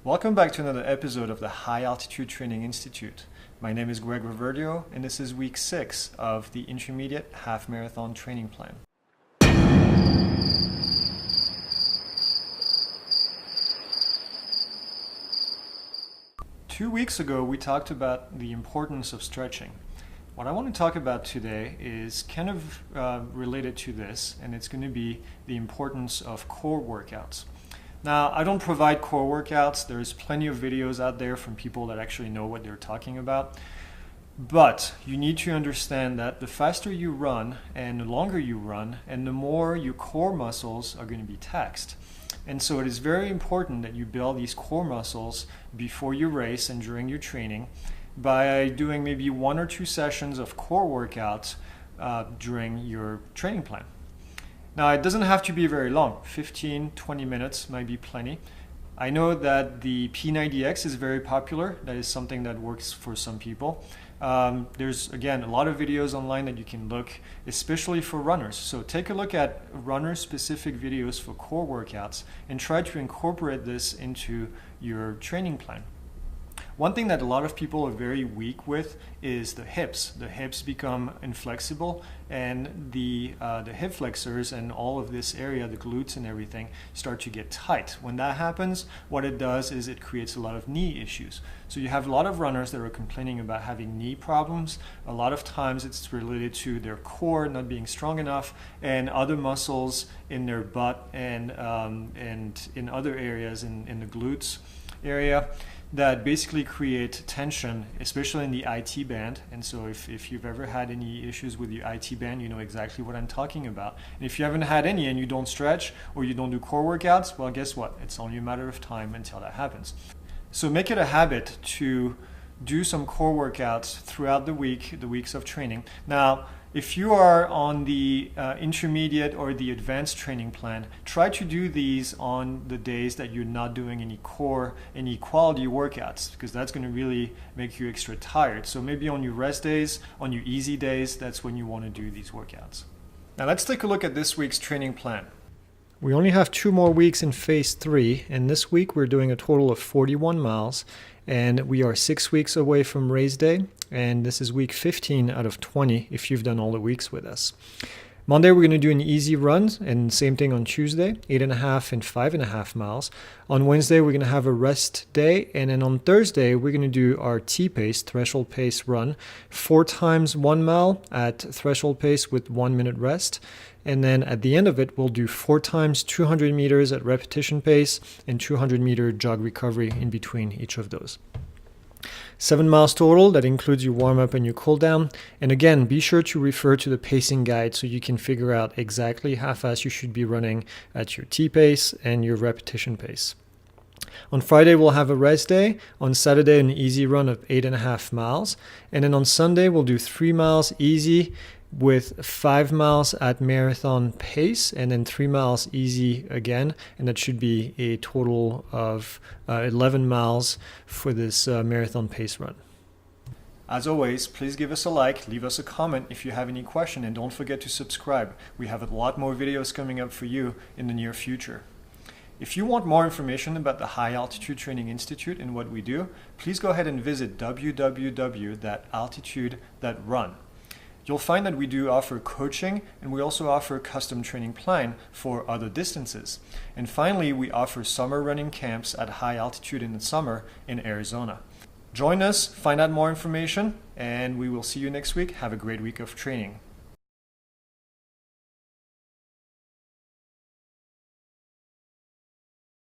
Welcome back to another episode of the High Altitude Training Institute. My name is Greg Reverdio, and this is week 6 of the Intermediate Half Marathon Training Plan. Two weeks ago, we talked about the importance of stretching. What I want to talk about today is kind of related to this, and it's going to be the importance of core workouts. Now, I don't provide core workouts. There's plenty of videos out there from people that actually know what they're talking about. But you need to understand that the faster you run and the longer you run, and the more your core muscles are going to be taxed. And so it is very important that you build these core muscles before your race and during your training by doing maybe 1 or 2 sessions of core workouts during your training plan. Now, it doesn't have to be very long. 15, 20 minutes might be plenty. I know that the P90X is very popular. That is something that works for some people. There's, again, a lot of videos online that you can look, especially for runners. So take a look at runner-specific videos for core workouts and try to incorporate this into your training plan. One thing that a lot of people are very weak with is the hips. The hips become inflexible, and the hip flexors and all of this area, the glutes and everything, start to get tight. When that happens, what it does is it creates a lot of knee issues. So you have a lot of runners that are complaining about having knee problems. A lot of times it's related to their core not being strong enough and other muscles in their butt and in other areas in the glutes area that basically create tension, especially in the IT band. And so if you've ever had any issues with your IT band, you know exactly what I'm talking about. And if you haven't had any and you don't stretch or you don't do core workouts, well, guess what? It's only a matter of time until that happens. So make it a habit to do some core workouts throughout the weeks of training. Now, if you are on the intermediate or the advanced training plan, try to do these on the days that you're not doing any quality workouts, because that's going to really make you extra tired. So maybe on your rest days, on your easy days, that's when you want to do these workouts. Now let's take a look at this week's training plan. We only have 2 more weeks in phase 3, and this week we're doing a total of 41 miles, and we are 6 weeks away from race day, and this is week 15 out of 20 if you've done all the weeks with us. Monday we're going to do an easy run, and same thing on Tuesday, 8.5 and 5.5 miles. On Wednesday we're going to have a rest day, and then on Thursday we're going to do our T-pace, threshold pace run, 4 times 1 mile at threshold pace with 1 minute rest. And then at the end of it, we'll do 4 times 200 meters at repetition pace and 200-meter jog recovery in between each of those. 7 miles total. That includes your warm-up and your cool-down. And again, be sure to refer to the pacing guide so you can figure out exactly how fast you should be running at your T-pace and your repetition pace. On Friday, we'll have a rest day. On Saturday, an easy run of 8.5 miles. And then on Sunday, we'll do 3 miles easy with 5 miles at marathon pace and then 3 miles easy again. And that should be a total of 11 miles for this marathon pace run. As always, please give us a like, leave us a comment if you have any question, and don't forget to subscribe. We have a lot more videos coming up for you in the near future. If you want more information about the High Altitude Training Institute and what we do, please go ahead and visit www.altitude.run. You'll find that we do offer coaching, and we also offer a custom training plan for other distances. And finally, we offer summer running camps at high altitude in the summer in Arizona. Join us, find out more information, and we will see you next week. Have a great week of training.